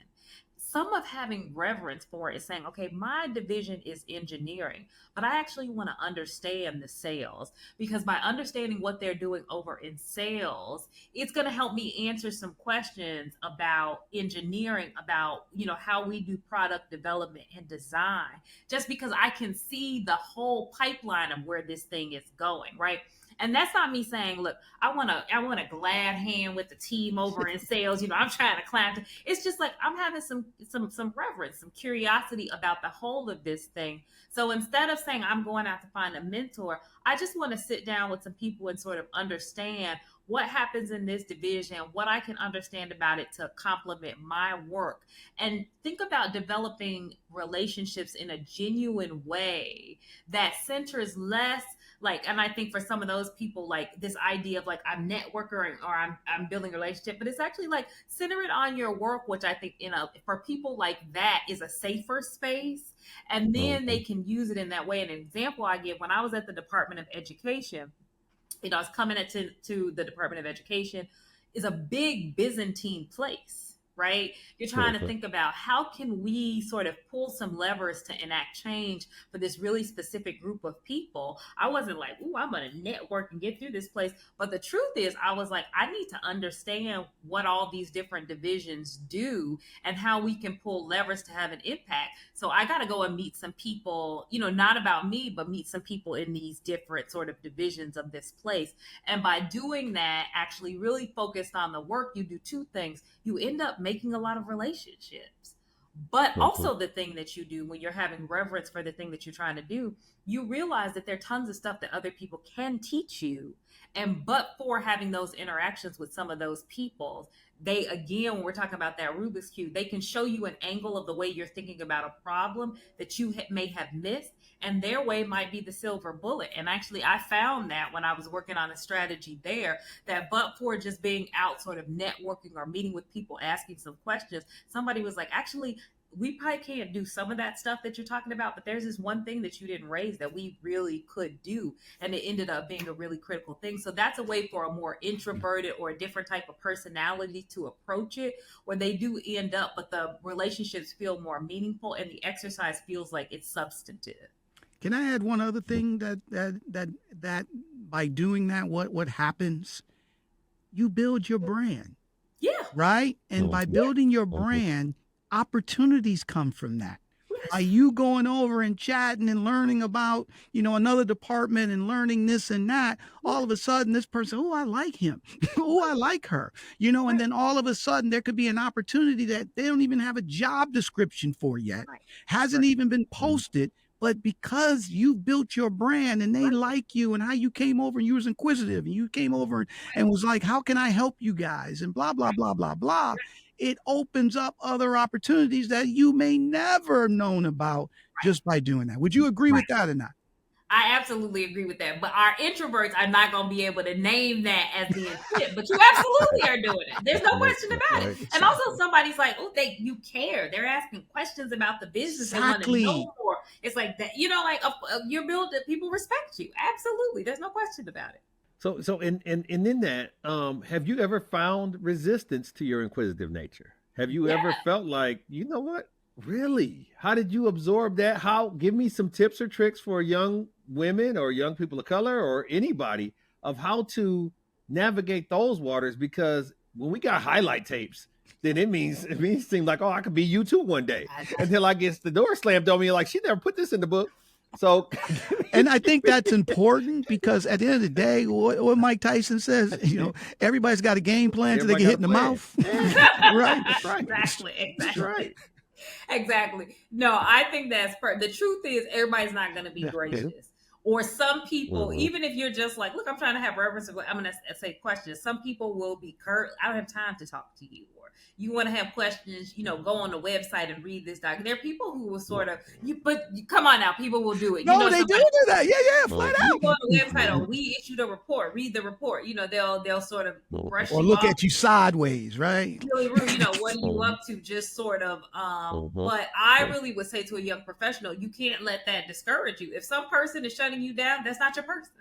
some of having reverence for it is saying, okay, my division is engineering, but I actually want to understand the sales, because by understanding what they're doing over in sales, it's going to help me answer some questions about engineering, about, how we do product development and design, just because I can see the whole pipeline of where this thing is going, right? And that's not me saying, look, I want a glad hand with the team over in sales. I'm trying to climb. It's just like I'm having some reverence, some curiosity about the whole of this thing. So instead of saying I'm going out to find a mentor, I just want to sit down with some people and sort of understand what happens in this division, what I can understand about it to complement my work, and think about developing relationships in a genuine way that centers less and I think for some of those people, like this idea of I'm networking or I'm building a relationship, but it's actually center it on your work, which I think, for people like that is a safer space. And then they can use it in that way. An example I give, when I was at the Department of Education, I was coming to the Department of Education is a big Byzantine place, right? You're trying to think about how can we sort of pull some levers to enact change for this really specific group of people. I wasn't like, ooh, I'm going to network and get through this place. But the truth is, I was like, I need to understand what all these different divisions do and how we can pull levers to have an impact. So I got to go and meet some people, not about me, but meet some people in these different sort of divisions of this place. And by doing that, actually really focused on the work, you do two things. You end up making a lot of relationships. But also the thing that you do when you're having reverence for the thing that you're trying to do, you realize that there are tons of stuff that other people can teach you. And but for having those interactions with some of those people, they, again, when we're talking about that Rubik's Cube, they can show you an angle of the way you're thinking about a problem that you may have missed. And their way might be the silver bullet. And actually, I found that when I was working on a strategy there, that but for just being out sort of networking or meeting with people, asking some questions, somebody was like, actually, we probably can't do some of that stuff that you're talking about, but there's this one thing that you didn't raise that we really could do. And it ended up being a really critical thing. So that's a way for a more introverted or a different type of personality to approach it, where they do end up, but the relationships feel more meaningful and the exercise feels like it's substantive. Can I add one other thing that by doing that, what happens? You build your brand. Yeah. Right? And by building your brand, opportunities come from that. By you going over and chatting and learning about, another department and learning this and that, all of a sudden this person, oh, I like him. Oh, I like her. And then all of a sudden there could be an opportunity that they don't even have a job description for yet, hasn't even been posted. But because you built your brand and they like you and how you came over and you was inquisitive and you came over and was like, how can I help you guys? And blah, blah, blah, blah, blah. It opens up other opportunities that you may never have known about just by doing that. Would you agree with that or not? I absolutely agree with that. But our introverts are not going to be able to name that as the intent. But you absolutely are doing it. There's no question about it. And also somebody's like, oh, you care. They're asking questions about the business. Exactly. They want to know more. It's like that, you're building, people respect you. Absolutely. There's no question about it. So in that, have you ever found resistance to your inquisitive nature? Have you ever felt like, you know what? Really? How did you absorb that? Give me some tips or tricks for young women or young people of color or anybody of how to navigate those waters, because when we got highlight tapes, then it seems like, oh, I could be you too one day until I get the door slammed on me. Like, she never put this in the book. So, and I think that's important because at the end of the day, what Mike Tyson says, everybody's got a game plan so they get hit in the mouth. Right. Exactly. Right. Exactly. No, I think that's the truth is everybody's not going to be gracious. Or some people, even if you're just like, look, I'm trying to have reverence, I'm going to say questions. Some people will be curt. I don't have time to talk to you. Or you want to have questions, go on the website and read this document. There are people who will sort of, come on now, people will do it. No, they do that. Yeah, flat out. You go on the website or we issued a report, read the report. They'll sort of brush or you look off. At you sideways, right? Really rude, what are you up to? Just sort of, but I really would say to a young professional, you can't let that discourage you. If some person is shutting you down, that's not your person,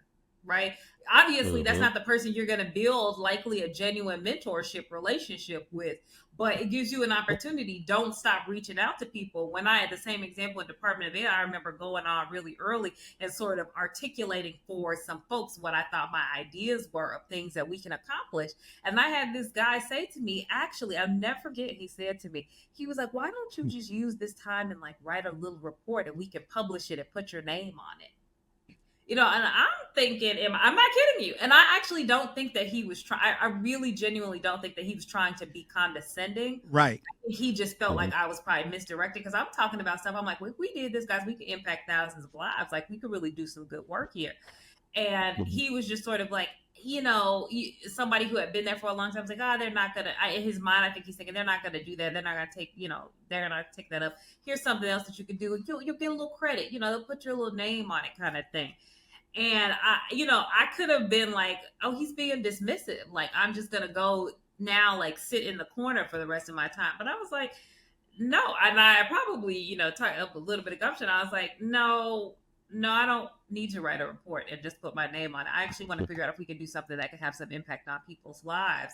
right? Obviously, that's not the person you're going to build likely a genuine mentorship relationship with. but it gives you an opportunity. Don't stop reaching out to people. When I had the same example in Department of Ed, I remember going on really early and sort of articulating for some folks what I thought my ideas were of things that we can accomplish. And I had this guy say to me, actually, I'll never forget, he said to me, he was like, why don't you just use this time and like write a little report and we can publish it and put your name on it? And I'm thinking, I'm not kidding you. And I actually don't think that he was trying. I really genuinely don't think that he was trying to be condescending. Right. I think he just felt like I was probably misdirected, because I'm talking about stuff. I'm like, well, if we did this, guys, we could impact thousands of lives. Like, we could really do some good work here. And he was just sort of like, somebody who had been there for a long time was like, they're not going to, in his mind, I think he's thinking, they're not going to do that. They're not going to take, they're going to take that up. Here's something else that you can do. You'll get a little credit, they'll put your little name on it, kind of thing. And I could have been like, oh, he's being dismissive. Like, I'm just going to go now, like, sit in the corner for the rest of my time. But I was like, no. And I probably, tied up a little bit of gumption. I was like, no, I don't need to write a report and just put my name on it. I actually want to figure out if we can do something that could have some impact on people's lives.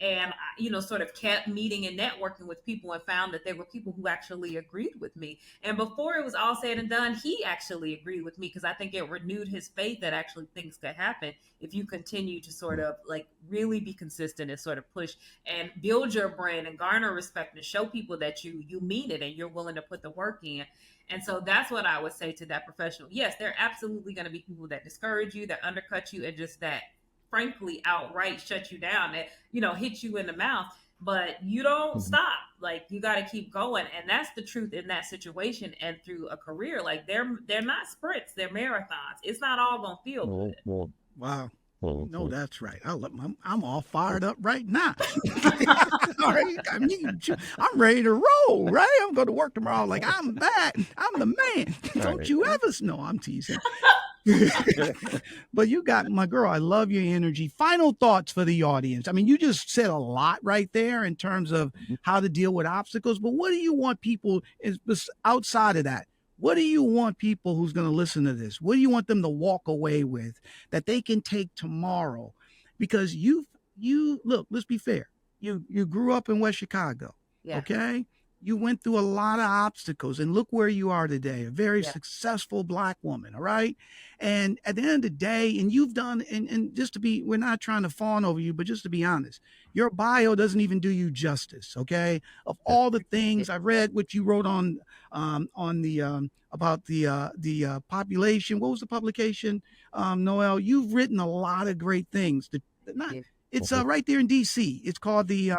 And, sort of kept meeting and networking with people and found that there were people who actually agreed with me. And before it was all said and done, he actually agreed with me, because I think it renewed his faith that actually things could happen if you continue to sort of like really be consistent and sort of push and build your brand and garner respect and show people that you mean it and you're willing to put the work in. And so that's what I would say to that professional. Yes, there are absolutely going to be people that discourage you, that undercut you, and just that frankly outright shut you down, that hit you in the mouth, but you don't stop. Like, you got to keep going. And that's the truth in that situation. And through a career, like, they're not sprints, they're marathons. It's not all gonna feel good. Wow. No, that's right. I'm all fired up right now. All right, I'm ready to roll, right? I'm going to work tomorrow like I'm back. I'm the man. Don't you ever know. I'm teasing. But you got, my girl, I love your energy. Final thoughts for the audience. I mean, you just said a lot right there in terms of how to deal with obstacles, but what do you want people outside of that? What do you want people who's going to listen to this? What do you want them to walk away with that they can take tomorrow? Because you look, let's be fair. You grew up in West Chicago. Yeah. Okay. You went through a lot of obstacles, and look where you are today, a very successful Black woman. All right. And at the end of the day, and you've done, and just to be, we're not trying to fawn over you, but just to be honest, your bio doesn't even do you justice. Okay. Of all the things I've read, what you wrote on the, about the population. What was the publication? Noel, you've written a lot of great things. It's right there in DC. It's called the,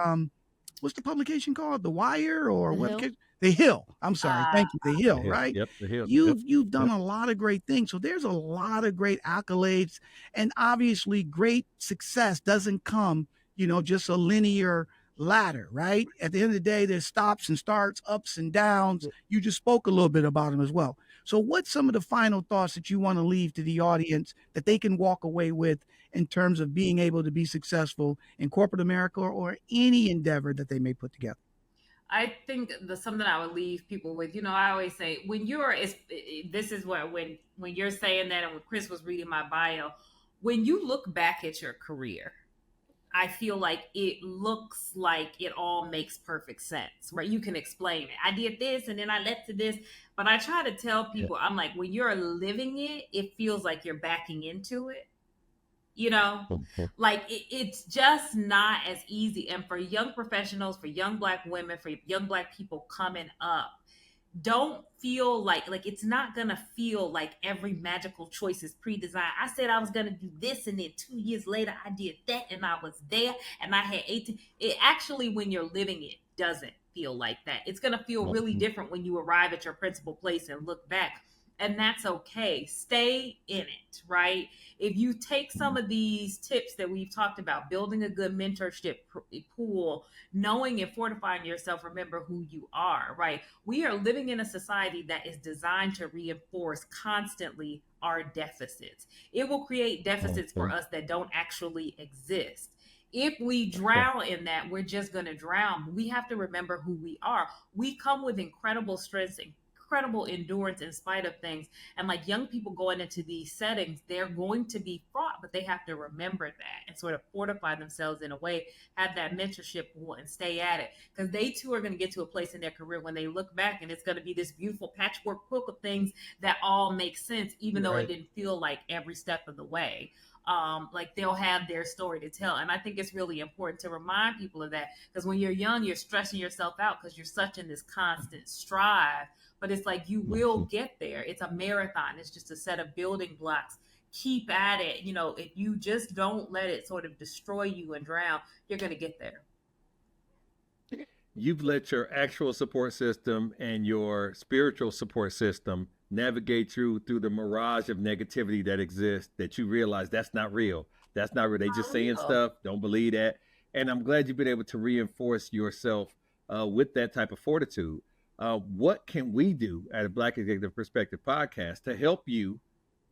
what's the publication called? The Wire or what? The Hill. I'm sorry. Thank you. The Hill, right? Yep. The Hill. You've done a lot of great things. So there's a lot of great accolades, and obviously great success doesn't come, just a linear ladder, right? At the end of the day, there's stops and starts, ups and downs. You just spoke a little bit about them as well. So what's some of the final thoughts that you want to leave to the audience that they can walk away with in terms of being able to be successful in corporate America or any endeavor that they may put together? I think something I would leave people with, I always say, when you're saying that, and when Chris was reading my bio, when you look back at your career, I feel like it looks like it all makes perfect sense, right? You can explain it. I did this and then I led to this, but I try to tell people, I'm like, when you're living it, it feels like you're backing into it. Like it's just not as easy. And for young professionals, for young Black women, for young Black people coming up, don't feel like it's not gonna feel like every magical choice is pre-designed. I said I was gonna do this, and then 2 years later I did that, and I was there, and I had 18. It actually, when you're living it, doesn't feel like that. It's gonna feel really different when you arrive at your principal place and look back. And that's okay. Stay in it, right? If you take some of these tips that we've talked about, building a good mentorship pool, knowing and fortifying yourself, remember who you are, right? We are living in a society that is designed to reinforce constantly our deficits. It will create deficits for us that don't actually exist. If we drown in that, we're just going to drown. We have to remember who we are. We come with incredible strengths, incredible endurance in spite of things. And like young people going into these settings, they're going to be fraught but they have to remember that and sort of fortify themselves in a way, have that mentorship pool and stay at it. Because they too are going to get to a place in their career when they look back and it's going to be this beautiful patchwork quilt of things that all make sense, even though it didn't feel like every step of the way. Like they'll have their story to tell. And I think it's really important to remind people of that, because when you're young, you're stressing yourself out because you're such in this constant strive. But it's like you will get there. It's a marathon. It's just a set of building blocks. Keep at it. You know, if you just don't let it sort of destroy you and drown, you're going to get there. You've let your actual support system and your spiritual support system navigate through the mirage of negativity that exists, that you realize that's not real. That's not real. They just saying stuff. Don't believe that. And I'm glad you've been able to reinforce yourself with that type of fortitude. What can we do at a Black Executive Perspective podcast to help you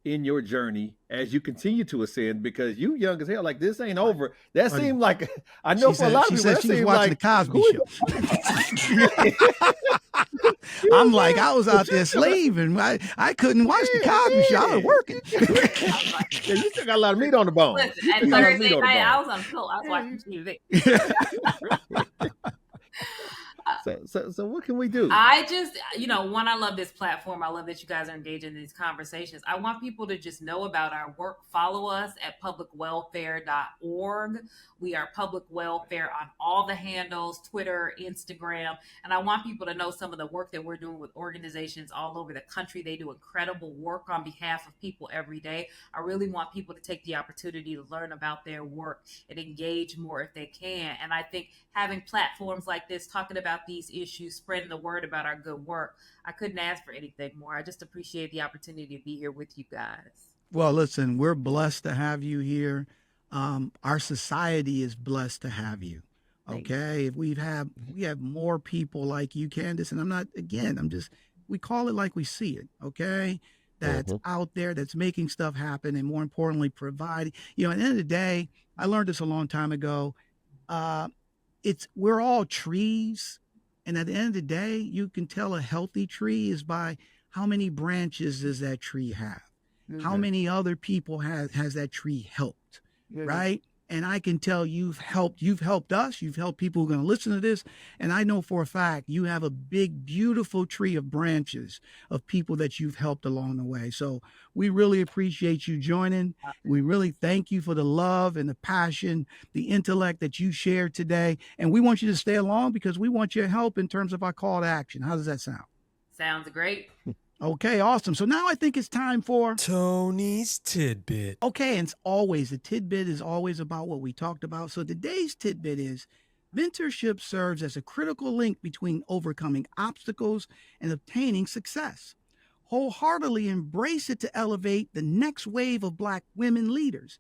in your journey as you continue to ascend? Because you young as hell, like this ain't over. That seemed like, I know for a lot of people, that seemed watching like the Cosby Show. I'm like, I was out there slaving. I couldn't watch the Cosby Show. I was working. Yeah, you still got a lot of meat on the bone. Listen, and Thursday night, I was on the I was watching TV. So what can we do? I just, one, I love this platform. I love that you guys are engaged in these conversations. I want people to just know about our work. Follow us at publicwelfare.org. We are Public Welfare on all the handles, Twitter, Instagram. And I want people to know some of the work that we're doing with organizations all over the country. They do incredible work on behalf of people every day. I really want people to take the opportunity to learn about their work and engage more if they can. And I think having platforms like this, talking about these issues, spreading the word about our good work, I couldn't ask for anything more. I just appreciate the opportunity to be here with you guys. Well, listen, we're blessed to have you here. Our society is blessed to have you. Okay. We have more people like you, Candice, and we call it like we see it. Okay. That's out there, that's making stuff happen. And more importantly, providing, at the end of the day, I learned this a long time ago. We're all trees. And at the end of the day, you can tell a healthy tree is by how many branches does that tree have? Mm-hmm. How many other people has that tree helped? Mm-hmm. Right? And I can tell you've helped us, you've helped people who are going to listen to this. And I know for a fact you have a big, beautiful tree of branches of people that you've helped along the way. So we really appreciate you joining. We really thank you for the love and the passion, the intellect that you shared today. And we want you to stay along because we want your help in terms of our call to action. How does that sound? Sounds great. Okay, awesome. So now I think it's time for Tony's Tidbit. Okay, and the tidbit is always about what we talked about. So today's tidbit is mentorship serves as a critical link between overcoming obstacles and obtaining success. Wholeheartedly embrace it to elevate the next wave of Black women leaders.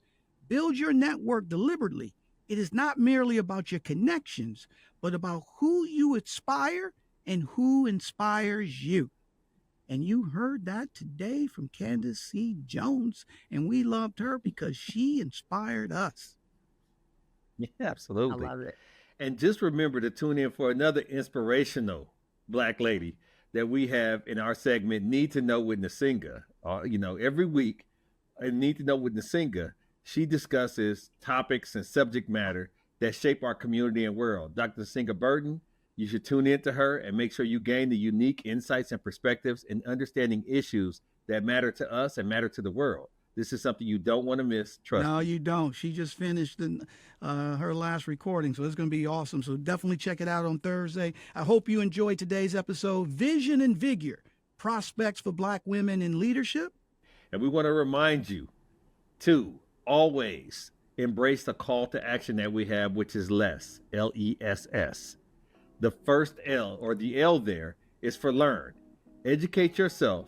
Build your network deliberately. It is not merely about your connections, but about who you inspire and who inspires you. And you heard that today from Candice C. Jones, and we loved her because she inspired us. Yeah, absolutely. I love it. And just remember to tune in for another inspirational Black lady that we have in our segment, Need to Know with Nsinga. Every week, Need to Know with Nsinga, she discusses topics and subject matter that shape our community and world. Dr. Nsinga Burton, you should tune in to her and make sure you gain the unique insights and perspectives in understanding issues that matter to us and matter to the world. This is something you don't want to miss. Trust me. No, you don't. She just finished her last recording, so it's going to be awesome. So definitely check it out on Thursday. I hope you enjoyed today's episode, Vision and Vigor, Prospects for Black Women in Leadership. And we want to remind you to always embrace the call to action that we have, which is LESS, L-E-S-S. The first L, or the L there, is for learn. Educate yourself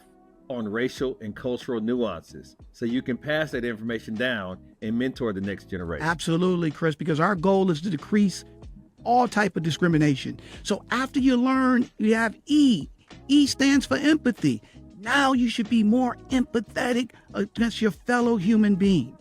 on racial and cultural nuances so you can pass that information down and mentor the next generation. Absolutely, Chris, because our goal is to decrease all type of discrimination. So after you learn, you have E. E stands for empathy. Now you should be more empathetic against your fellow human being.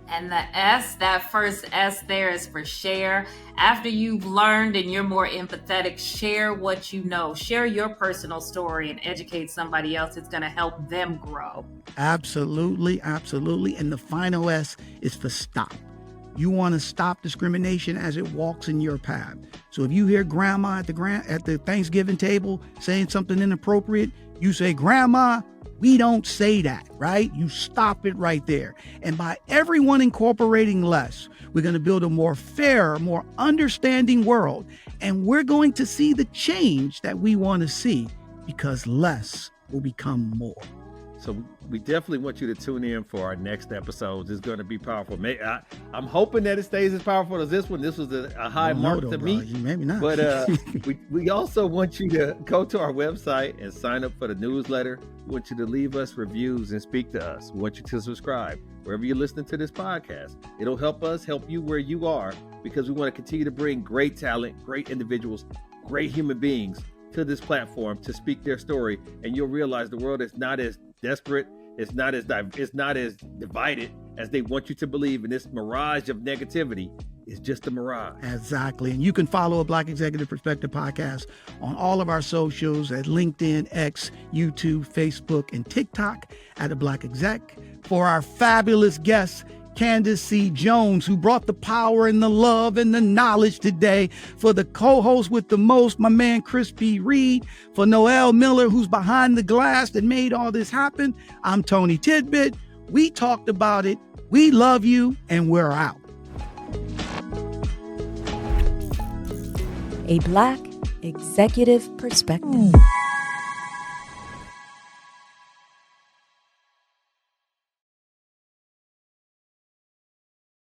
And the S, that first S there is for share. After you've learned and you're more empathetic, share what you know. Share your personal story and educate somebody else. It's going to help them grow. Absolutely, absolutely. And the final S is for stop. You want to stop discrimination as it walks in your path. So if you hear grandma at the Thanksgiving table saying something inappropriate, you say, "Grandma, we don't say that," right? You stop it right there. And by everyone incorporating less, we're going to build a more fair, more understanding world. And we're going to see the change that we want to see, because less will become more. So we definitely want you to tune in for our next episodes. It's going to be powerful. I'm hoping that it stays as powerful as this one. This was a high mark to me. Maybe not. But we also want you to go to our website and sign up for the newsletter. We want you to leave us reviews and speak to us. We want you to subscribe wherever you're listening to this podcast. It'll help us help you where you are, because we want to continue to bring great talent, great individuals, great human beings to this platform to speak their story. And you'll realize the world is not as desperate, it's not as divided as they want you to believe, and this mirage of negativity is just a mirage. Exactly. And you can follow a Black Executive Perspective podcast on all of our socials at LinkedIn, X, YouTube, Facebook, and TikTok at a Black Exec. For our fabulous guests, Candice C. Jones, who brought the power and the love and the knowledge today. For the co-host with the most, my man Chris P. Reed. For Noel Miller, who's behind the glass that made all this happen, I'm Tony Tidbit. We talked about it. We love you, and we're out. A Black Executive Perspective.